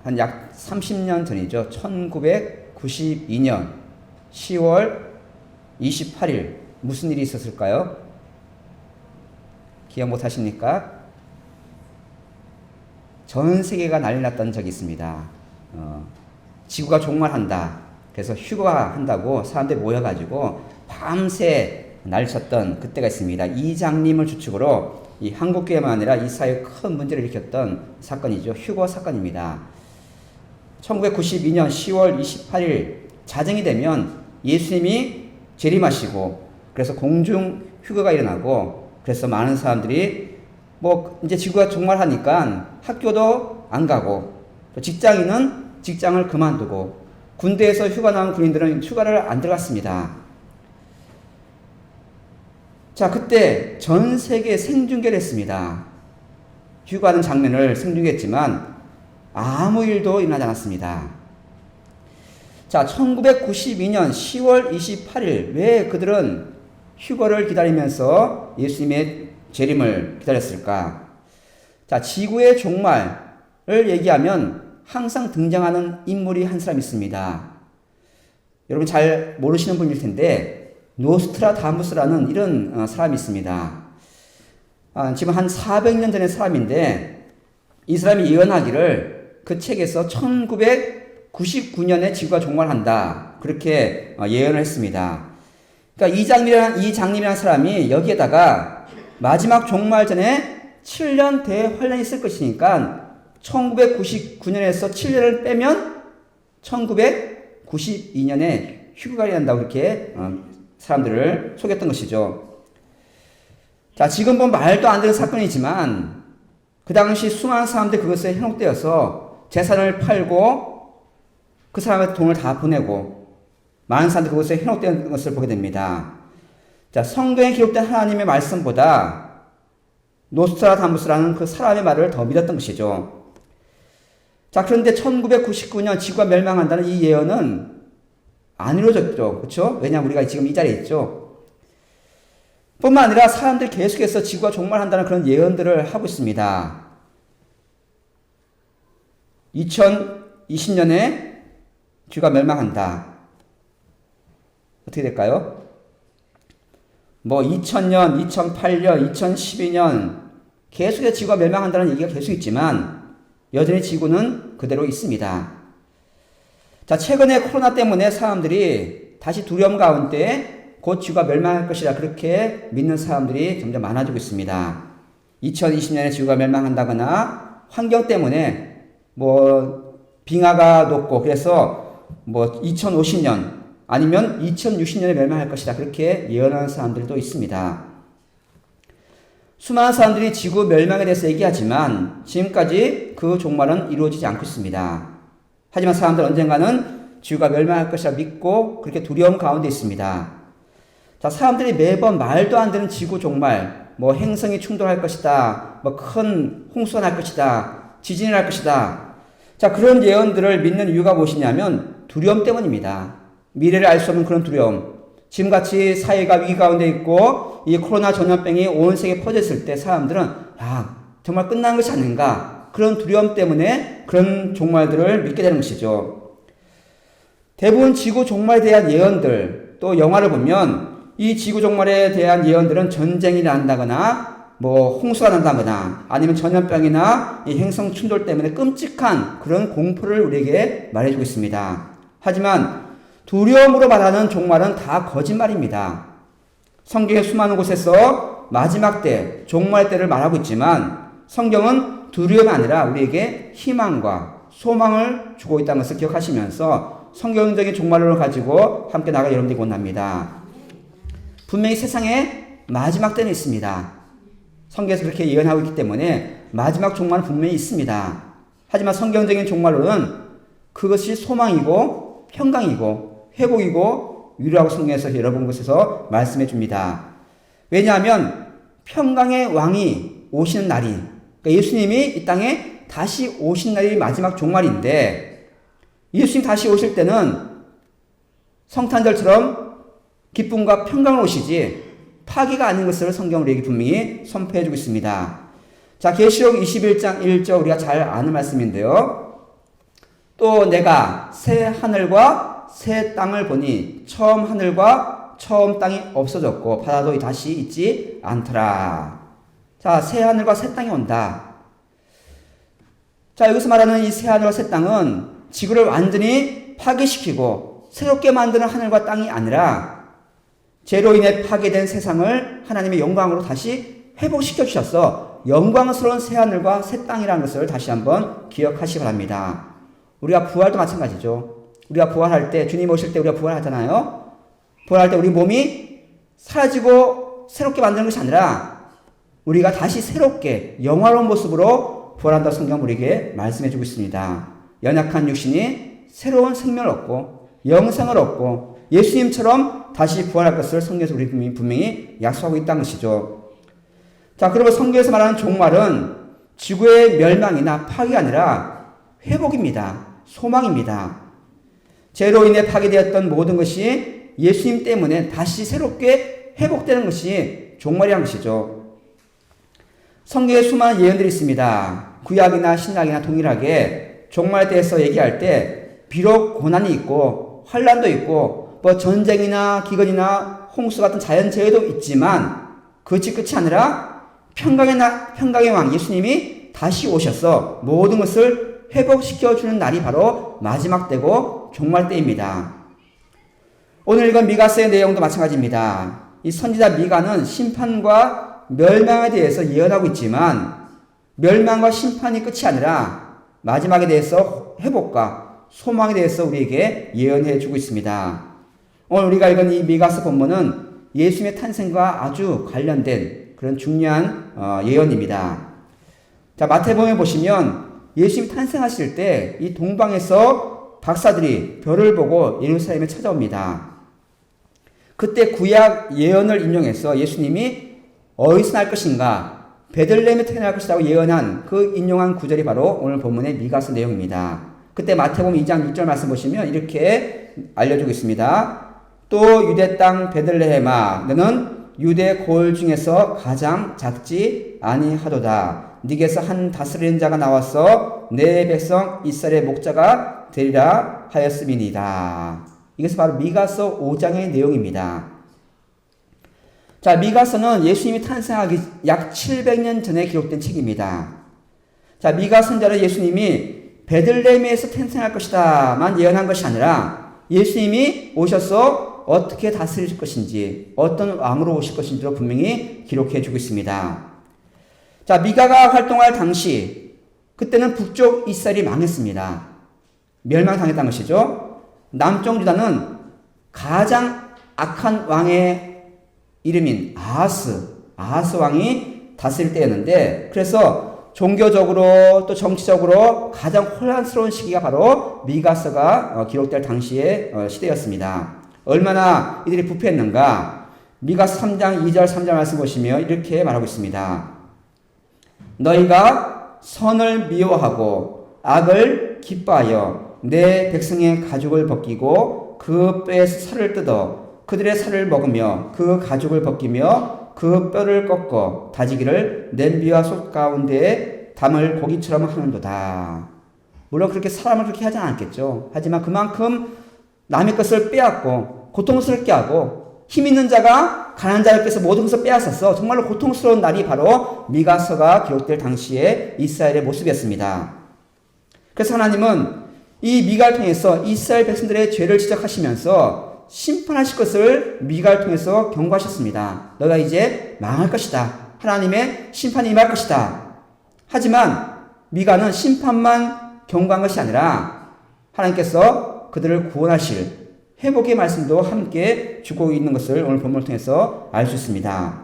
한 약 30년 전이죠. 1992년 10월 28일 무슨 일이 있었을까요? 기억 못 하십니까? 전 세계가 난리 났던 적이 있습니다. 지구가 종말한다. 그래서 휴가한다고 사람들이 모여가지고 밤새 날쳤던 그때가 있습니다. 이장님을 주축으로 이 한국교회만 아니라 이 사회에 큰 문제를 일으켰던 사건이죠. 휴거 사건입니다. 1992년 10월 28일 자정이 되면 예수님이 재림하시고 그래서 공중 휴거가 일어나고 그래서 많은 사람들이 뭐 이제 지구가 종말하니까 학교도 안 가고 또 직장인은 직장을 그만두고 군대에서 휴가 나온 군인들은 휴가를 안 들어갔습니다. 자, 그때 전 세계 생중계를 했습니다. 휴가하는 장면을 생중계했지만 아무 일도 일어나지 않았습니다. 자, 1992년 10월 28일 왜 그들은 휴거를 기다리면서 예수님의 재림을 기다렸을까? 자, 지구의 종말을 얘기하면 항상 등장하는 인물이 한 사람 있습니다. 여러분 잘 모르시는 분일 텐데 노스트라다무스라는 이런 사람이 있습니다. 지금 한 400년 전의 사람인데 이 사람이 예언하기를 그 책에서 1999년에 지구가 종말한다. 그렇게 예언을 했습니다. 그러니까 이장님이라는 사람이 여기에다가 마지막 종말 전에 7년 대환란이 있을 것이니까 1999년에서 7년을 빼면 1992년에 휴가가 일어난다고 그렇게 사람들을 속였던 것이죠. 자, 지금 보면 말도 안 되는 사건이지만 그 당시 수많은 사람들이 그것에 현혹되어서 재산을 팔고 그 사람의 돈을 다 보내고 많은 사람들이 그것에 현혹된 것을 보게 됩니다. 자, 성경에 기록된 하나님의 말씀보다 노스트라다무스라는 그 사람의 말을 더 믿었던 것이죠. 자, 그런데 1999년 지구가 멸망한다는 이 예언은 안 이루어졌죠. 그렇죠? 왜냐하면 우리가 지금 이 자리에 있죠. 뿐만 아니라 사람들이 계속해서 지구가 종말한다는 그런 예언들을 하고 있습니다. 2020년에 지구가 멸망한다. 어떻게 될까요? 뭐 2000년, 2008년, 2012년 계속해서 지구가 멸망한다는 얘기가 계속 있지만 여전히 지구는 그대로 있습니다. 자, 최근에 코로나 때문에 사람들이 다시 두려움 가운데 곧 지구가 멸망할 것이라 그렇게 믿는 사람들이 점점 많아지고 있습니다. 2020년에 지구가 멸망한다거나 환경 때문에 뭐 빙하가 녹고 그래서 뭐 2050년 아니면 2060년에 멸망할 것이다. 그렇게 예언하는 사람들도 있습니다. 수많은 사람들이 지구 멸망에 대해서 얘기하지만 지금까지 그 종말은 이루어지지 않고 있습니다. 하지만 사람들은 언젠가는 지구가 멸망할 것이라 믿고 그렇게 두려움 가운데 있습니다. 자, 사람들이 매번 말도 안 되는 지구 종말, 뭐 행성이 충돌할 것이다, 뭐 큰 홍수가 날 것이다, 지진이 날 것이다. 자, 그런 예언들을 믿는 이유가 무엇이냐면 두려움 때문입니다. 미래를 알 수 없는 그런 두려움. 지금같이 사회가 위기 가운데 있고 이 코로나 전염병이 온 세계에 퍼졌을 때 사람들은 정말 끝난 것이 아닌가 그런 두려움 때문에 그런 종말들을 믿게 되는 것이죠. 대부분 지구 종말에 대한 예언들 또 영화를 보면 이 지구 종말에 대한 예언들은 전쟁이 난다거나 뭐 홍수가 난다거나 아니면 전염병이나 이 행성 충돌 때문에 끔찍한 그런 공포를 우리에게 말해주고 있습니다. 하지만 두려움으로 말하는 종말은 다 거짓말입니다. 성경의 수많은 곳에서 마지막 때, 종말 때를 말하고 있지만 성경은 두려움이 아니라 우리에게 희망과 소망을 주고 있다는 것을 기억하시면서 성경적인 종말론을 가지고 함께 나가 여러분들이 원합니다. 분명히 세상에 마지막 때는 있습니다. 성경에서 그렇게 예언하고 있기 때문에 마지막 종말은 분명히 있습니다. 하지만 성경적인 종말론은 그것이 소망이고 평강이고 회복이고 위로하고 성경에서 여러 곳에서 말씀해 줍니다. 왜냐하면 평강의 왕이 오시는 날이 그러니까 예수님이 이 땅에 다시 오신 날이 마지막 종말인데 예수님 다시 오실 때는 성탄절처럼 기쁨과 평강을 오시지 파기가 아닌 것을 성경은 우리에게 분명히 선포해 주고 있습니다. 자, 계시록 21장 1절 우리가 잘 아는 말씀인데요. 또 내가 새 하늘과 새 땅을 보니 처음 하늘과 처음 땅이 없어졌고 바다도 다시 있지 않더라. 자, 새 하늘과 새 땅이 온다. 자, 여기서 말하는 이 새 하늘과 새 땅은 지구를 완전히 파괴시키고 새롭게 만드는 하늘과 땅이 아니라 죄로 인해 파괴된 세상을 하나님의 영광으로 다시 회복시켜 주셔서 영광스러운 새 하늘과 새 땅이라는 것을 다시 한번 기억하시기 바랍니다. 우리가 부활도 마찬가지죠. 우리가 부활할 때, 주님 오실 때 우리가 부활하잖아요. 부활할 때 우리 몸이 사라지고 새롭게 만드는 것이 아니라 우리가 다시 새롭게 영화로운 모습으로 부활한다고 성경은 우리에게 말씀해 주고 있습니다. 연약한 육신이 새로운 생명을 얻고 영생을 얻고 예수님처럼 다시 부활할 것을 성경에서 우리 분명히 약속하고 있다는 것이죠. 자, 그리고 성경에서 말하는 종말은 지구의 멸망이나 파괴가 아니라 회복입니다. 소망입니다. 죄로 인해 파괴되었던 모든 것이 예수님 때문에 다시 새롭게 회복되는 것이 종말이라는 것이죠. 성경에 수많은 예언들이 있습니다. 구약이나 신약이나 동일하게 종말에 대해서 얘기할 때 비록 고난이 있고 환란도 있고 뭐 전쟁이나 기근이나 홍수 같은 자연재해도 있지만 그것이 끝이 아니라 평강의 왕 예수님이 다시 오셔서 모든 것을 회복시켜주는 날이 바로 마지막 때고 종말 때입니다. 오늘 읽은 미가서의 내용도 마찬가지입니다. 이 선지자 미가는 심판과 멸망에 대해서 예언하고 있지만 멸망과 심판이 끝이 아니라 마지막에 대해서 회복과 소망에 대해서 우리에게 예언해 주고 있습니다. 오늘 우리가 읽은 이 미가서 본문은 예수님의 탄생과 아주 관련된 그런 중요한 예언입니다. 자, 마태복음에 보시면 예수님이 탄생하실 때 이 동방에서 박사들이 별을 보고 예루살렘에 찾아옵니다. 그때 구약 예언을 인용해서 예수님이 어디서 날 것인가, 베들레헴에 태어날 것이라고 예언한 그 인용한 구절이 바로 오늘 본문의 미가서 내용입니다. 그때 마태복음 2장 6절 말씀 보시면 이렇게 알려주고 있습니다. 또 유대 땅 베들레헴아, 너는 유대 고을 중에서 가장 작지 아니하도다. 네게서 한 다스리는 자가 나와서 내 백성 이스라엘의 목자가 되리라 하였음이니이다. 이것은 바로 미가서 5장의 내용입니다. 자, 미가서는 예수님이 탄생하기 약 700년 전에 기록된 책입니다. 자, 미가 선자는 예수님이 베들레헴에서 탄생할 것이다만 예언한 것이 아니라 예수님이 오셔서 어떻게 다스릴 것인지, 어떤 왕으로 오실 것인지로 분명히 기록해 주고 있습니다. 자, 미가가 활동할 당시, 그때는 북쪽 이스라엘이 망했습니다. 멸망당했다는 것이죠. 남쪽 유다는 가장 악한 왕의 이름인 아하스 왕이 다스릴 때였는데, 그래서 종교적으로 또 정치적으로 가장 혼란스러운 시기가 바로 미가서가 기록될 당시의 시대였습니다. 얼마나 이들이 부패했는가. 미가서 3장 2절 3절 말씀 보시면 이렇게 말하고 있습니다. 너희가 선을 미워하고 악을 기뻐하여 내 백성의 가죽을 벗기고 그 뼈에서 살을 뜯어 그들의 살을 먹으며 그 가죽을 벗기며 그 뼈를 꺾어 다지기를 냄비와 솥 가운데에 담을 고기처럼 하는도다. 물론 그렇게 사람을 그렇게 하지 않았겠죠. 하지만 그만큼 남의 것을 빼앗고 고통스럽게 하고 힘 있는 자가 가난한 자들께서 모든 것을 빼앗아서 정말로 고통스러운 날이 바로 미가서가 기록될 당시의 이스라엘의 모습이었습니다. 그래서 하나님은 이 미가를 통해서 이스라엘 백성들의 죄를 지적하시면서 심판하실 것을 미가를 통해서 경고하셨습니다. 너가 이제 망할 것이다. 하나님의 심판이 임할 것이다. 하지만 미가는 심판만 경고한 것이 아니라 하나님께서 그들을 구원하실 회복의 말씀도 함께 주고 있는 것을 오늘 본문을 통해서 알 수 있습니다.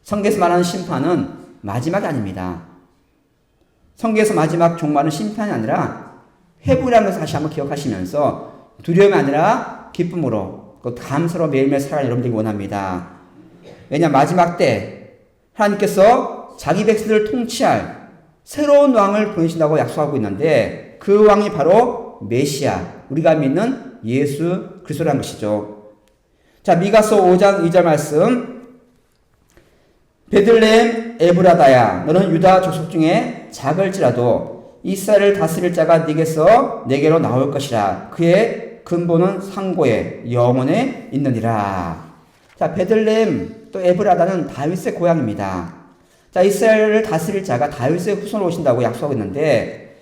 성경에서 말하는 심판은 마지막이 아닙니다. 성경에서 마지막 종말은 심판이 아니라 회복이라는 것을 다시 한번 기억하시면서 두려움이 아니라 기쁨으로 감사로 매일매일 살아가는 여러분들이 원합니다. 왜냐하면 마지막 때 하나님께서 자기 백성들을 통치할 새로운 왕을 보내신다고 약속하고 있는데 그 왕이 바로 메시아, 우리가 믿는 예수 그리스도라는 것이죠. 자, 미가서 5장 2절 말씀. 베들레헴 에브라다야, 너는 유다 족속 중에 작을지라도 이스라엘을 다스릴 자가 네게서 내게로 나올 것이라. 그의 근본은 상고에 영원에 있느니라. 자, 베들레헴 또 에브라다는 다윗의 고향입니다. 자, 이스라엘을 다스릴 자가 다윗의 후손으로 오신다고 약속하고 있는데,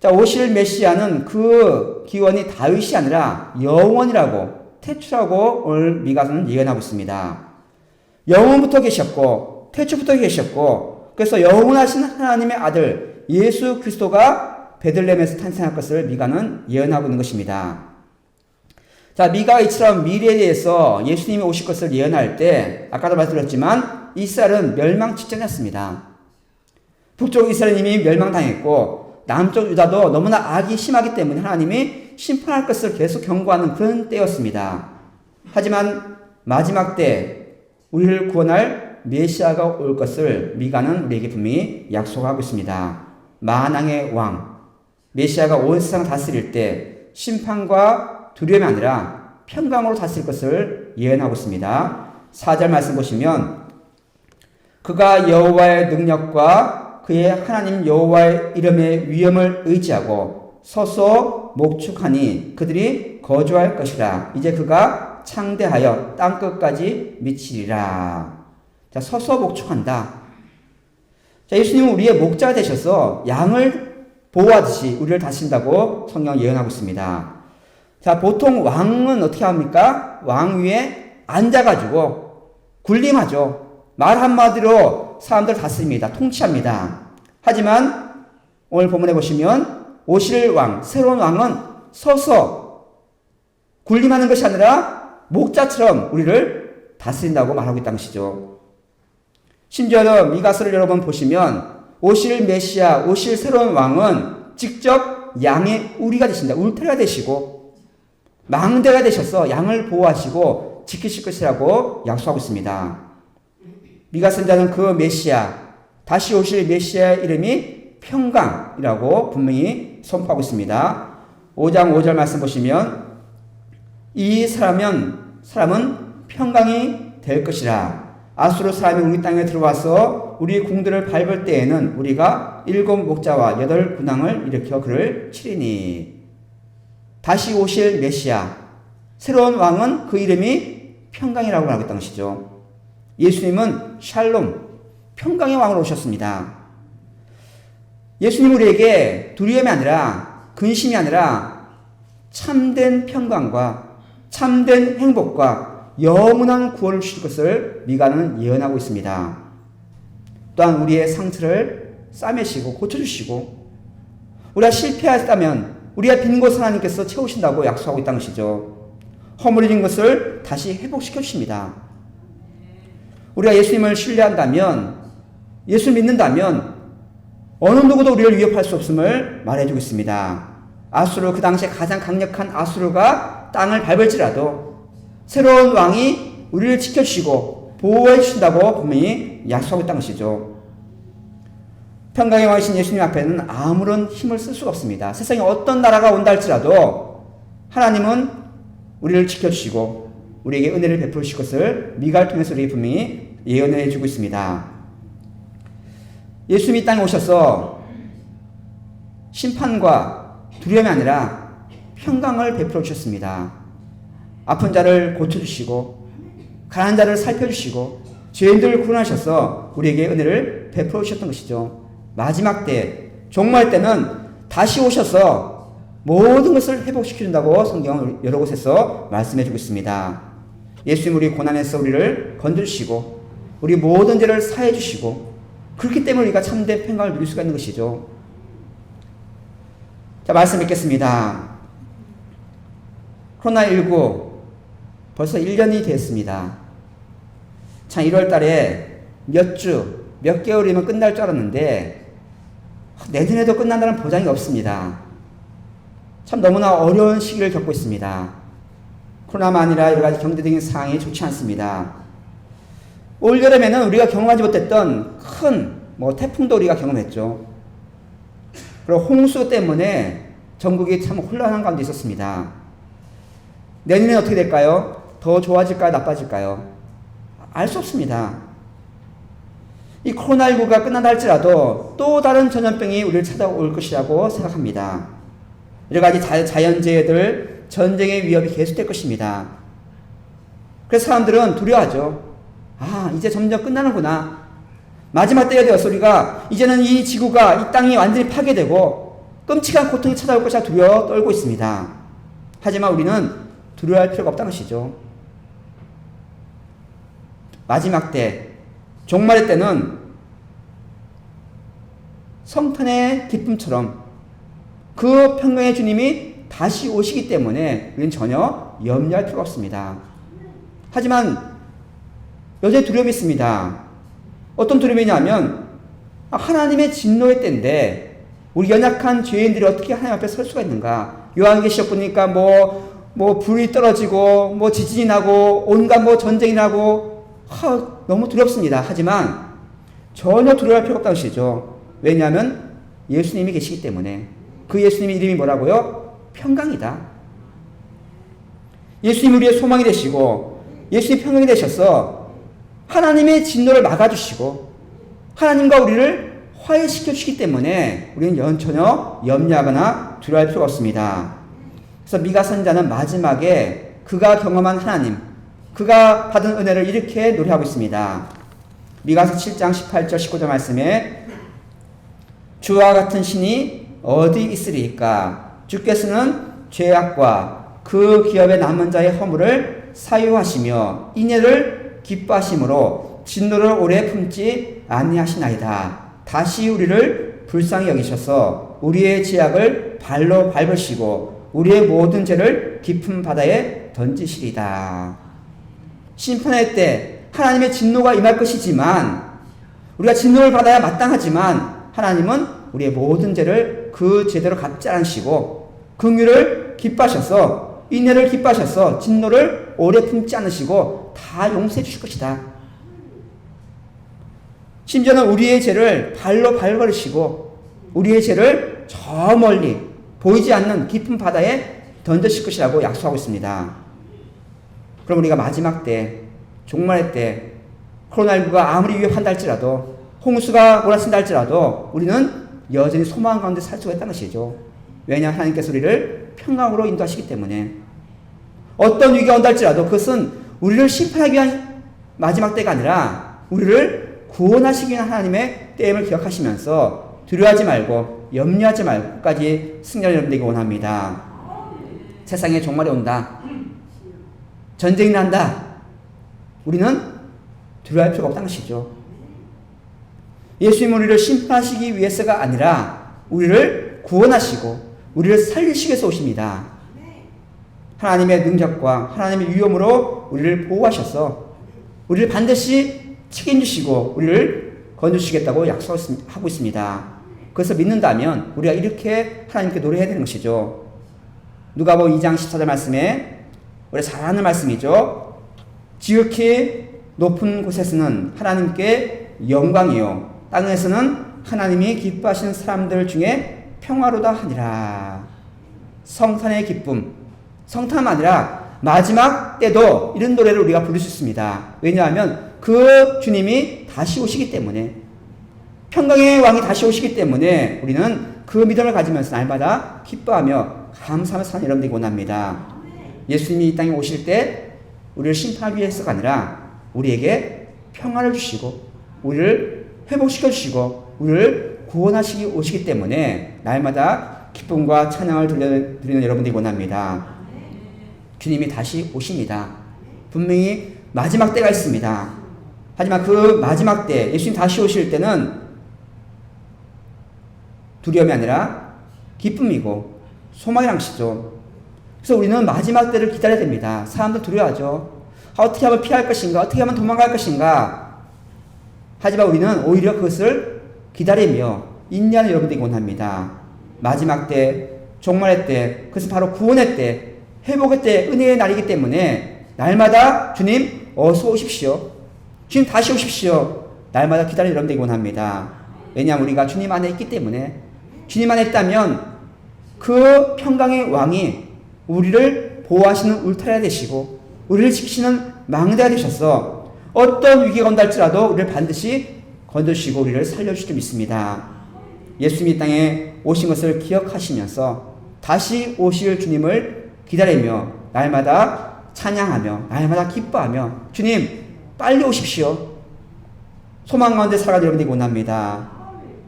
자, 오실 메시아는 그 기원이 다윗이 아니라 영원이라고, 태초라고 오늘 미가서는 예언하고 있습니다. 영원부터 계셨고 태초부터 계셨고, 그래서 영원하신 하나님의 아들 예수 그리스도가 베들레헴에서 탄생할 것을 미가는 예언하고 있는 것입니다. 자, 미가가 이처럼 미래에 대해서 예수님이 오실 것을 예언할 때 아까도 말씀드렸지만 이스라엘은 멸망 직전이었습니다. 북쪽 이스라엘은 이미 멸망당했고 남쪽 유다도 너무나 악이 심하기 때문에 하나님이 심판할 것을 계속 경고하는 그런 때였습니다. 하지만 마지막 때 우리를 구원할 메시아가 올 것을 미가는 우리에게 분명히 약속하고 있습니다. 만왕의 왕 메시아가 온 세상 다스릴 때 심판과 두려움이 아니라 평강으로 다스릴 것을 예언하고 있습니다. 4절 말씀 보시면 그가 여호와의 능력과 그의 하나님 여호와의 이름의 위엄을 의지하고 서서 목축하니 그들이 거주할 것이라. 이제 그가 창대하여 땅끝까지 미치리라. 자, 서서 목축한다. 자, 예수님은 우리의 목자가 되셔서 양을 보호하듯이 우리를 다스린다고 성경 예언하고 있습니다. 자, 보통 왕은 어떻게 합니까? 왕 위에 앉아가지고 군림하죠. 말 한마디로 사람들 다스립니다. 통치합니다. 하지만 오늘 본문에 보시면 오실 왕, 새로운 왕은 서서 군림하는 것이 아니라 목자처럼 우리를 다스린다고 말하고 있다는 것이죠. 심지어는 미가서를 여러분 보시면 오실 메시아, 오실 새로운 왕은 직접 양의 우리가 되신다. 울타리가 되시고 망대가 되셔서 양을 보호하시고 지키실 것이라고 약속하고 있습니다. 미가 선자는 그 메시아, 다시 오실 메시아의 이름이 평강이라고 분명히 선포하고 있습니다. 5장 5절 말씀 보시면 이 사람은 평강이 될 것이라. 아수르 사람이 우리 땅에 들어와서 우리 궁들을 밟을 때에는 우리가 7 목자와 8 군왕을 일으켜 그를 치리니. 다시 오실 메시아, 새로운 왕은 그 이름이 평강이라고 말하고 있다는 것이죠. 예수님은 샬롬, 평강의 왕으로 오셨습니다. 예수님 우리에게 두려움이 아니라 근심이 아니라 참된 평강과 참된 행복과 영원한 구원을 주실 것을 미가는 예언하고 있습니다. 또한 우리의 상처를 싸매시고 고쳐주시고 우리가 실패했다면 우리가 빈 곳을 하나님께서 채우신다고 약속하고 있다는 것이죠. 허물어진 것을 다시 회복시켜 주십니다. 우리가 예수님을 신뢰한다면, 예수 믿는다면 어느 누구도 우리를 위협할 수 없음을 말해주고 있습니다. 아수르, 그 당시에 가장 강력한 아수르가 땅을 밟을지라도 새로운 왕이 우리를 지켜주시고 보호해 주신다고 분명히 약속하고 있다는 것이죠. 평강의 왕이신 예수님 앞에는 아무런 힘을 쓸 수가 없습니다. 세상에 어떤 나라가 온다 할지라도 하나님은 우리를 지켜주시고 우리에게 은혜를 베푸실 것을 미가를 통해서 우리 분명히 예언해 주고 있습니다. 예수님이 이 땅에 오셔서 심판과 두려움이 아니라 평강을 베풀어 주셨습니다. 아픈 자를 고쳐주시고 가난한 자를 살펴주시고 죄인들을 구원하셔서 우리에게 은혜를 베풀어 주셨던 것이죠. 마지막 때, 종말 때는 다시 오셔서 모든 것을 회복시켜준다고 성경은 여러 곳에서 말씀해주고 있습니다. 예수님 우리 고난에서 우리를 건드리시고 우리 모든 죄를 사해주시고 그렇기 때문에 우리가 참된 평강을 누릴 수가 있는 것이죠. 자, 말씀 읽겠습니다. 코로나19 벌써 1년이 됐습니다. 참 1월 달에 몇 개월이면 끝날 줄 알았는데 내년에도 끝난다는 보장이 없습니다. 참 너무나 어려운 시기를 겪고 있습니다. 코로나만 아니라 여러 가지 경제적인 상황이 좋지 않습니다. 올 여름에는 우리가 경험하지 못했던 큰 태풍도 우리가 경험했죠. 그리고 홍수 때문에 전국이 참 혼란한 가운데 있었습니다. 내년에 어떻게 될까요? 더 좋아질까요? 나빠질까요? 알 수 없습니다. 이 코로나19가 끝난다 할지라도 또 다른 전염병이 우리를 찾아올 것이라고 생각합니다. 여러 가지 자연재해들, 전쟁의 위협이 계속될 것입니다. 그래서 사람들은 두려워하죠. 이제 점점 끝나는구나. 마지막 때가 되어서 우리가 이제는 이 지구가, 이 땅이 완전히 파괴되고 끔찍한 고통이 찾아올 것이라 두려워 떨고 있습니다. 하지만 우리는 두려워할 필요가 없다는 것이죠. 마지막 때, 종말의 때는 성탄의 기쁨처럼 그 평강의 주님이 다시 오시기 때문에 우리는 전혀 염려할 필요가 없습니다. 하지만 여전히 두려움이 있습니다. 어떤 두려움이냐면 하나님의 진노의 때인데 우리 연약한 죄인들이 어떻게 하나님 앞에 설 수가 있는가. 요한계시록 보니까 불이 떨어지고 지진이 나고 온갖 전쟁이 나고 너무 두렵습니다. 하지만 전혀 두려워할 필요가 없다는 것이죠. 왜냐하면 예수님이 계시기 때문에. 그 예수님의 이름이 뭐라고요? 평강이다. 예수님이 우리의 소망이 되시고 예수님이 평강이 되셔서 하나님의 진노를 막아주시고 하나님과 우리를 화해시켜 주시기 때문에 우리는 전혀 염려하거나 두려워할 필요가 없습니다. 그래서 미가 선지자는 마지막에 그가 경험한 하나님, 그가 받은 은혜를 이렇게 노래하고 있습니다. 미가서 7장 18절 19절 말씀에 주와 같은 신이 어디 있으리이까? 주께서는 죄악과 그 기업에 남은 자의 허물을 사유하시며 인애를 기뻐하심으로 진노를 오래 품지 아니하시나이다. 다시 우리를 불쌍히 여기셔서 우리의 죄악을 발로 밟으시고 우리의 모든 죄를 깊은 바다에 던지시리다. 심판의 때 하나님의 진노가 임할 것이지만 우리가 진노를 받아야 마땅하지만 하나님은 우리의 모든 죄를 그 제대로 갚지 않으시고 긍휼을 기뻐하셔서 인애를 기뻐하셔서 진노를 오래 품지 않으시고 다 용서해 주실 것이다. 심지어는 우리의 죄를 발로 밟으시고 우리의 죄를 저 멀리 보이지 않는 깊은 바다에 던지실 것이라고 약속하고 있습니다. 그럼 우리가 마지막 때, 종말의 때 코로나19가 아무리 위협한다 할지라도 홍수가 몰아친다 할지라도 우리는 여전히 소망 가운데 살 수가 있다는 것이죠. 왜냐 하나님께서 우리를 평강으로 인도하시기 때문에 어떤 위기가 온다 할지라도 그것은 우리를 심판하기 위한 마지막 때가 아니라 우리를 구원하시기 위한 하나님의 때임을 기억하시면서 두려워하지 말고 염려하지 말고까지 승리하는 여러분 되기 원합니다. 세상에 종말이 온다. 전쟁이 난다. 우리는 두려워할 필요가 없다는 것이죠. 예수님은 우리를 심판하시기 위해서가 아니라 우리를 구원하시고 우리를 살리시기 위해서 오십니다. 하나님의 능력과 하나님의 위엄으로 우리를 보호하셔서 우리를 반드시 책임지시고 우리를 건져주시겠다고 약속하고 있습니다. 그래서 믿는다면 우리가 이렇게 하나님께 노래해야 되는 것이죠. 누가복음 2장 14절 말씀에 우리 잘 아는 말씀이죠. 지극히 높은 곳에서는 하나님께 영광이요 땅에서는 하나님이 기뻐하시는 사람들 중에 평화로다 하니라. 성탄의 기쁨, 성탄만 아니라 마지막 때도 이런 노래를 우리가 부를 수 있습니다. 왜냐하면 그 주님이 다시 오시기 때문에, 평강의 왕이 다시 오시기 때문에 우리는 그 믿음을 가지면서 날마다 기뻐하며 감사하며 사는 여러분 되기 원합니다. 예수님이 이 땅에 오실 때 우리를 심판하기 위해서가 아니라 우리에게 평안을 주시고 우리를 회복시켜 주시고 우리를 구원하시기 오시기 때문에 날마다 기쁨과 찬양을 드리는 여러분 되기 원합니다. 주님이 다시 오십니다. 분명히 마지막 때가 있습니다. 하지만 그 마지막 때 예수님 다시 오실 때는 두려움이 아니라 기쁨이고 소망이란 것이죠. 그래서 우리는 마지막 때를 기다려야 됩니다. 사람들 두려워하죠. 어떻게 하면 피할 것인가? 어떻게 하면 도망갈 것인가? 하지만 우리는 오히려 그것을 기다리며 인내하는 여러분들이 원합니다. 마지막 때, 종말의 때, 그것은 바로 구원의 때, 회복의 때, 은혜의 날이기 때문에 날마다 주님 어서 오십시오. 주님 다시 오십시오. 날마다 기다리는 여러분들이 원합니다. 왜냐하면 우리가 주님 안에 있기 때문에, 주님 안에 있다면 그 평강의 왕이 우리를 보호하시는 울타리가 되시고 우리를 지키시는 망대가 되셔서 어떤 위기가 온다 할지라도 우리를 반드시 건져주시고 우리를 살려주실 줄 믿습니다. 예수님이 이 땅에 오신 것을 기억하시면서 다시 오실 주님을 기다리며 날마다 찬양하며 날마다 기뻐하며 주님 빨리 오십시오. 소망 가운데 살아가는 여러분들이 원합니다.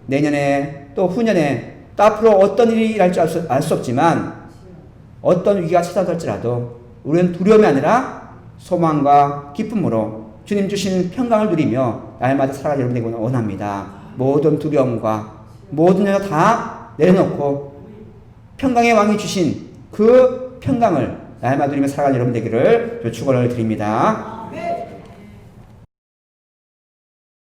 내년에 또 후년에 또 앞으로 어떤 일이 일할지 알 수 없지만 어떤 위기가 찾아올지라도 우리는 두려움이 아니라 소망과 기쁨으로 주님 주신 평강을 누리며 날마다 살아가는 여러분들이 원합니다. 모든 두려움과 모든 일 다 내려놓고 평강의 왕이 주신 그 평강을 날마다 누리며 살아가는 여러분 되기를 축원을 드립니다.